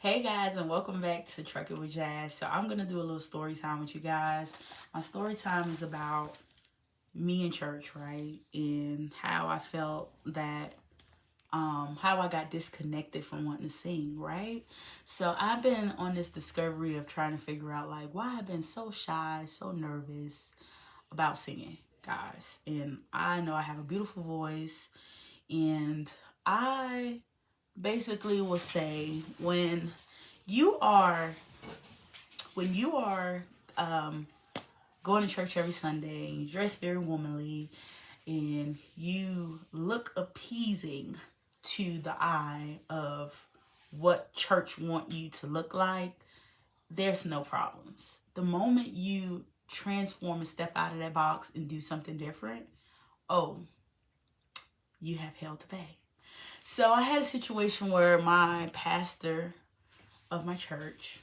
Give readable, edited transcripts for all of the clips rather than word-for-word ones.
Hey guys, and welcome back to Truck It with Jazz. So I'm gonna do a little story time with you guys. My story time is about me in church, right? And how I felt that how I got disconnected from wanting to sing, right? So I've been on this discovery of trying to figure out like why I've been so shy, so nervous about singing, guys. And I know I have a beautiful voice, and I basically will say you are when you are um, going to church every Sunday and you dress very womanly and you look appeasing to the eye of what church want you to look like, there's no problems. The moment you transform and step out of that box and do something different, oh, you have hell to pay. So I had a situation where my pastor of my church,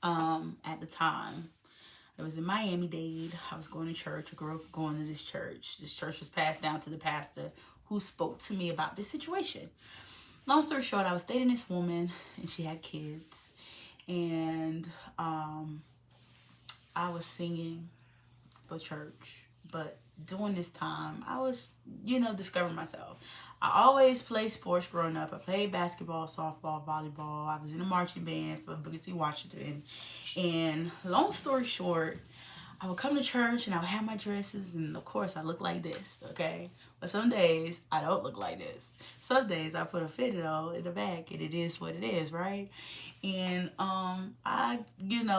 at the time, it was in Miami-Dade. I was going to church. I grew up going to this church. This church was passed down to the pastor who spoke to me about this situation. Long story short, I was dating this woman and she had kids. And I was singing for church. But during this time, I was, discovering myself. I always played sports growing up. I played basketball, softball, volleyball. I was in a marching band for Booker T. Washington. And long story short, I would come to church and I would have my dresses, and of course I look like this, okay? But some days I don't look like this. Some days I put a fitted on in the back, and it is what it is, right? And I,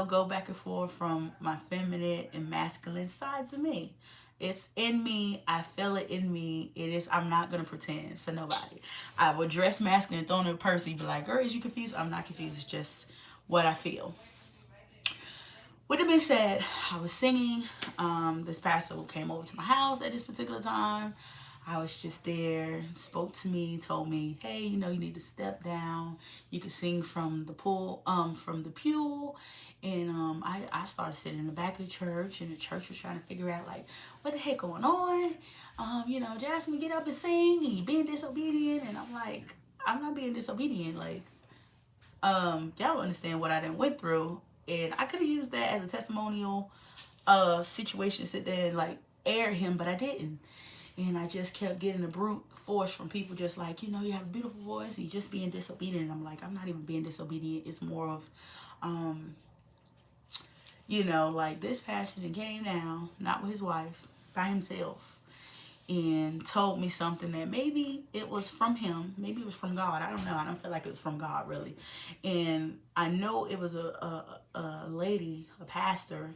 go back and forth from my feminine and masculine sides of me. It's in me. I feel it in me. It is. I'm not gonna pretend for nobody. I would dress masculine, throw in a purse, and be like, "Girl, is you confused?" I'm not confused. It's just what I feel. With it being said, I was singing. This pastor came over to my house at this particular time. I was just there, spoke to me, told me, "Hey, you need to step down. You can sing from the pool, from the pew." And I started sitting in the back of the church, and the church was trying to figure out like what the heck going on. Jasmine, get up and sing, and you being disobedient. And I'm like, I'm not being disobedient. Like, y'all don't understand what I done went through, and I could have used that as a testimonial situation to sit there and like air him, but I didn't. And I just kept getting the brute force from people just like, you have a beautiful voice, and you're just being disobedient. And I'm like, I'm not even being disobedient. It's more of, like this pastor that came down, not with his wife, by himself, and told me something that maybe it was from him, maybe it was from God. I don't know. I don't feel like it was from God really. And I know it was a lady, a pastor,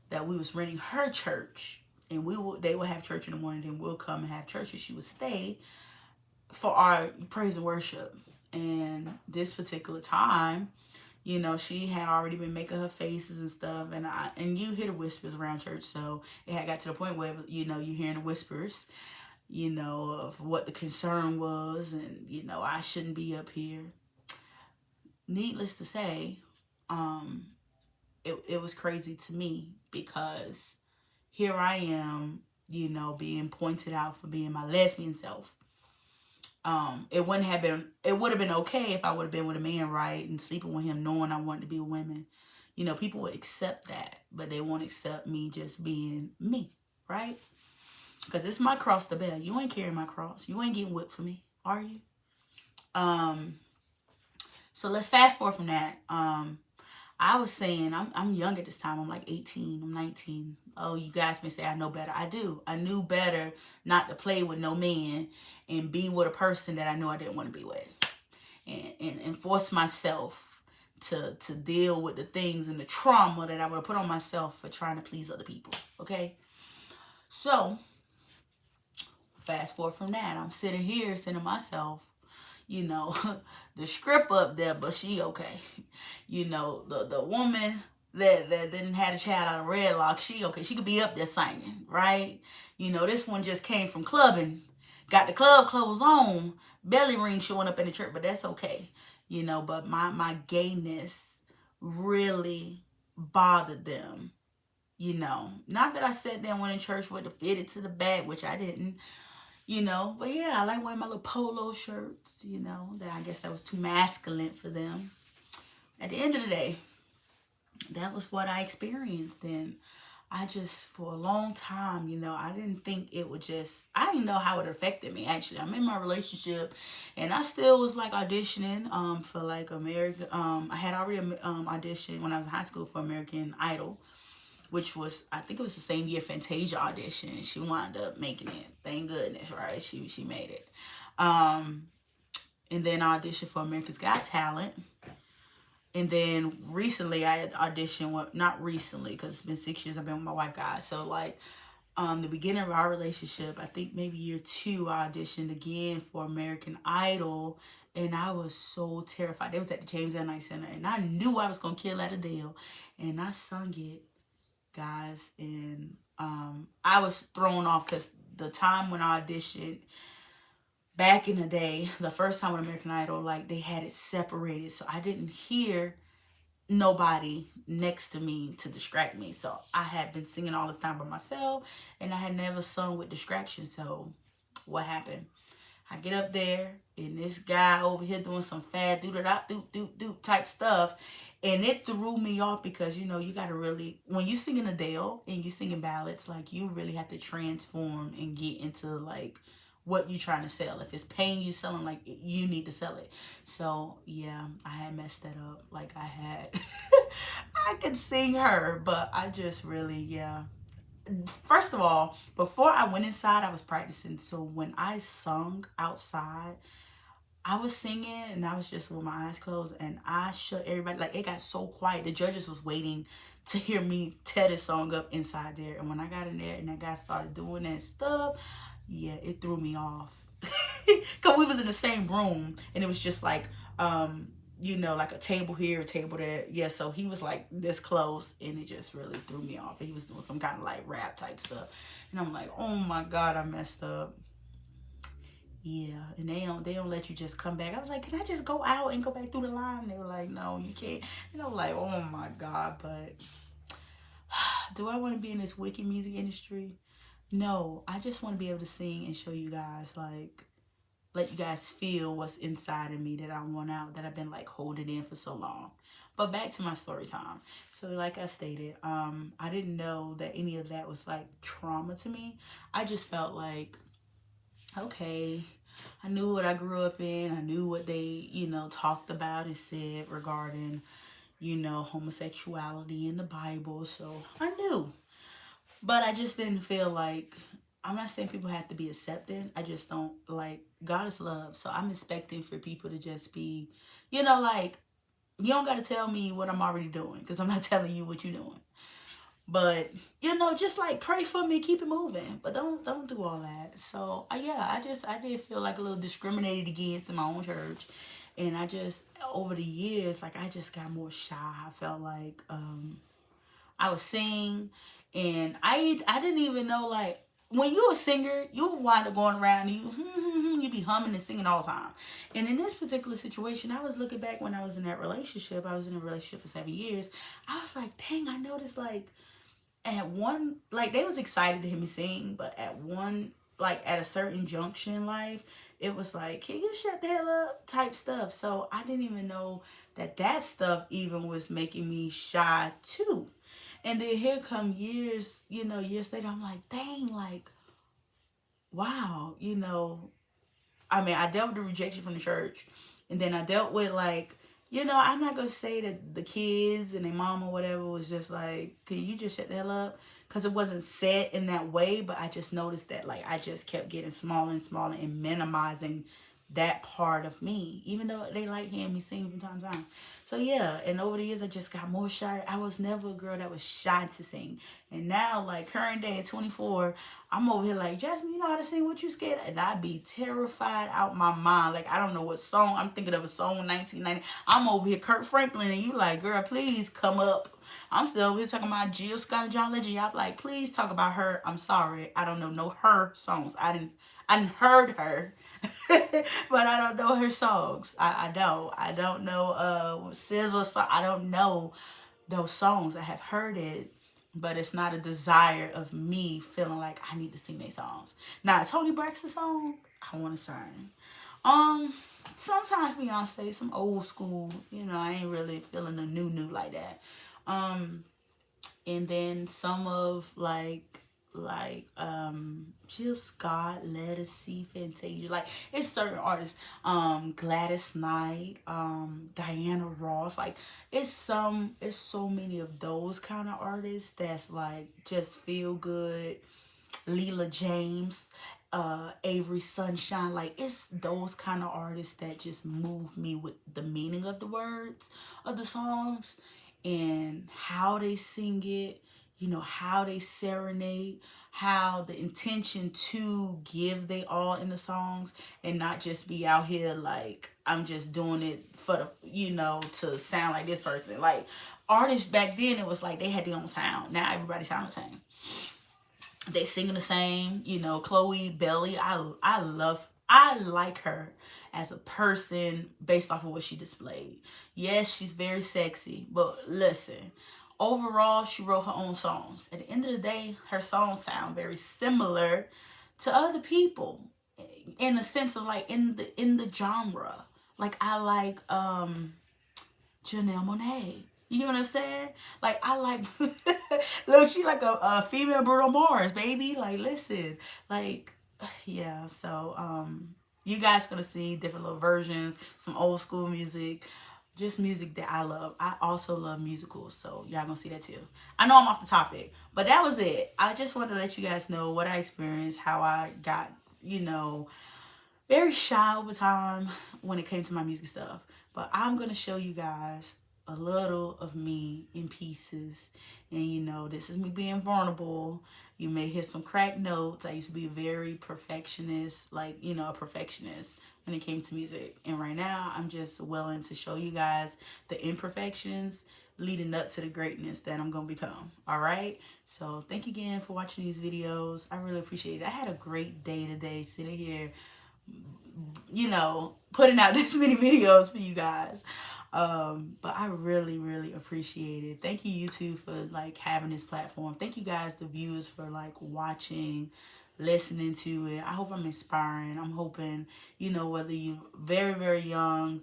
that we was renting her church, and they would have church in the morning, then we'll come and have church, and she would stay for our praise and worship. And this particular time, she had already been making her faces and stuff, and you hear the whispers around church, so it had got to the point where you hearing the whispers, of what the concern was, and I shouldn't be up here. Needless to say, um, it was crazy to me because here I am, being pointed out for being my lesbian self. It would have been okay if I would have been with a man, right, and sleeping with him knowing I wanted to be with women. People would accept that, but they won't accept me just being me, right? Because it's my cross to bear. You ain't carrying my cross. You ain't getting whipped for me, are you? Um, so let's fast forward from that. I was saying I'm young at this time. I'm like 18. I'm 19. Oh, you guys may say I know better. I do. I knew better not to play with no man and be with a person that I knew I didn't want to be with, and force myself to deal with the things and the trauma that I would have put on myself for trying to please other people. Okay, so fast forward from that, I'm sitting here saying to myself, you know, the script up there, but she okay. The woman that didn't have a child out of wedlock, she okay. She could be up there singing, right? This one just came from clubbing, got the club clothes on, belly ring showing up in the church, but that's okay. But my gayness really bothered them. Not that I sat there and went in church with the fitted to the back, which I didn't. But yeah, I like wearing my little polo shirts, that I guess that was too masculine for them. at the end of the day, that was what I experienced. And I just, for a long time, I didn't think it would just, I didn't know how it affected me actually. I'm in my relationship and I still was like auditioning for like American, I had already auditioned when I was in high school for American Idol, which was, I think it was the same year Fantasia audition. She wound up making it. Thank goodness, right? She made it. Um, and then I auditioned for America's Got Talent. And then recently I had auditioned, well, not recently, because it's been 6 years I've been with my wife, guys. So like the beginning of our relationship, I think maybe year two, I auditioned again for American Idol. And I was so terrified. It was at the James L. Knight Center. And I knew I was going to kill at Adele. And I sung it, guys. And I was thrown off because the time when I auditioned, back in the day, the first time with American Idol, like they had it separated. So I didn't hear nobody next to me to distract me. So I had been singing all this time by myself and I had never sung with distraction. So what happened? I get up there and this guy over here doing some fad do type stuff. And it threw me off because, you got to really, when you singing Adele and you singing ballads, like you really have to transform and get into like what you trying to sell. If it's pain you selling, like you need to sell it. So yeah, I had messed that up. Like I had, I could sing her, but I just really, yeah. First of all, before I went inside, I was practicing. So when I sung outside, I was singing and I was just with my eyes closed and I shut everybody. Like it got so quiet. The judges was waiting to hear me tear this song up inside there. And when I got in there and that guy started doing that stuff, yeah, it threw me off. Cause we was in the same room and it was just like, like a table here, a table there. Yeah, so he was like this close and it just really threw me off. He was doing some kind of like rap type stuff. And I'm like, oh my God, I messed up. Yeah, and they don't let you just come back. I was like, can I just go out and go back through the line? And they were like, no, you can't. And I'm like, oh my God, but do I want to be in this wicked music industry? No, I just want to be able to sing and show you guys, like, let you guys feel what's inside of me that I want out, that I've been like holding in for so long. But back to my story time. So like I stated, I didn't know that any of that was like trauma to me. I just felt like, okay, I knew what I grew up in. I knew what they, talked about and said regarding, homosexuality in the Bible. So I knew. But I just didn't feel like, I'm not saying people have to be accepting. I just don't, like, God is love. So I'm expecting for people to just be, like, you don't got to tell me what I'm already doing because I'm not telling you what you're doing. But just like pray for me, keep it moving, but don't do all that. So yeah, I did feel like a little discriminated against in my own church, and I just, over the years, like I just got more shy. I felt like I would sing, and I didn't even know, like, when you're a singer, you wind up going around and you be humming and singing all the time. And in this particular situation, I was looking back when I was in that relationship. I was in a relationship for 7 years. I was like, dang, I noticed like at one, like they was excited to hear me sing, but at one, like at a certain junction in life, it was like, can you shut the hell up type stuff. So I didn't even know that stuff even was making me shy too. And then here come years, years later, I'm like, dang, like, wow, I mean, I dealt with the rejection from the church, and then I dealt with like, I'm not gonna say that the kids and their mom or whatever was just like, "Can you just shut the hell up?" Because it wasn't said in that way, but I just noticed that like I just kept getting smaller and smaller and minimizing that part of me, even though they like hearing me sing from time to time. So yeah, and over the years I just got more shy. I was never a girl that was shy to sing. And now, like current day at 24, I'm over here like, Jasmine, you know how to sing? What you scared? And I be terrified out my mind. Like I don't know what song. I'm thinking of a song in 1990. I'm over here Kurt Franklin, and you like, girl, please come up. I'm still over here talking about Jill Scott and John Legend. Y'all like, please talk about her. I'm sorry, I don't know no her songs. I didn't heard her, but I don't know her songs. I don't. I don't know SZA song. I don't know those songs. I have heard it, but it's not a desire of me feeling like I need to sing their songs. Now, Tony Braxton song, I want to sing. Sometimes Beyonce, some old school. I ain't really feeling the new like that. Um, and then some of Jill Scott, Lettucey, Fantasia. Like, it's certain artists, Gladys Knight, Diana Ross. Like, it's so many of those kind of artists that's like just feel good. Leela James, Avery Sunshine. Like, it's those kind of artists that just move me with the meaning of the words of the songs and how they sing it, how they serenade, how the intention to give they all in the songs and not just be out here like I'm just doing it for the, to sound like this person. Like, artists back then, it was like they had their own sound. Now everybody sounds the same. They singing the same. Chloe Bailey. I like her as a person based off of what she displayed. Yes, she's very sexy, but listen, overall, she wrote her own songs. At the end of the day, her songs sound very similar to other people in the sense of like in the genre. Like, I like Janelle Monáe. You get what I'm saying? Like, I like, look, she like a female Bruno Mars, baby. Like, listen, like, yeah. So, you guys gonna see different little versions, some old school music, just music that I love. I also love musicals, so y'all gonna see that too. I know I'm off the topic, but that was it. I just wanted to let you guys know what I experienced, how I got, very shy over time when it came to my music stuff. But I'm going to show you guys a little of me in pieces. And this is me being vulnerable. You may hear some cracked notes. I used to be very perfectionist, like, a perfectionist when it came to music. And right now, I'm just willing to show you guys the imperfections leading up to the greatness that I'm going to become. All right? So thank you again for watching these videos. I really appreciate it. I had a great day today sitting here, putting out this many videos for you guys. But I really, really appreciate it. Thank you, YouTube, for like having this platform. Thank you guys, the viewers, for like watching, listening to it. I hope I'm inspiring. I'm hoping, whether you're very, very young,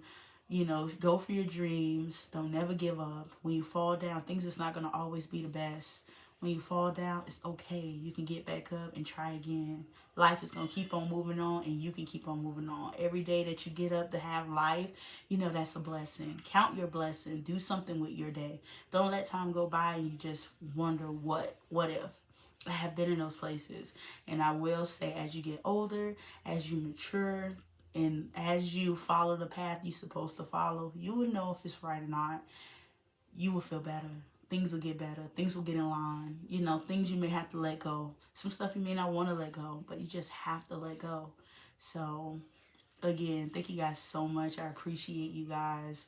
go for your dreams. Don't never give up. When you fall down, things is not going to always be the best. When you fall down, it's okay. You can get back up and try again. Life is going to keep on moving on, and you can keep on moving on. Every day that you get up to have life, that's a blessing. Count your blessing. Do something with your day. Don't let time go by and you just wonder what if. I have been in those places. And I will say, as you get older, as you mature, and as you follow the path you're supposed to follow, you will know if it's right or not. You will feel better. Things will get better. Things will get in line. Things you may have to let go. Some stuff you may not want to let go, but you just have to let go. So, again, thank you guys so much. I appreciate you guys.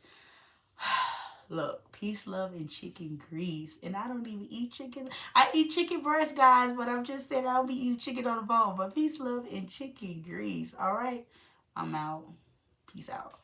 Look, peace, love, and chicken grease. And I don't even eat chicken. I eat chicken breast, guys, but I'm just saying I don't be eating chicken on the bone. But peace, love, and chicken grease. All right? I'm out. Peace out.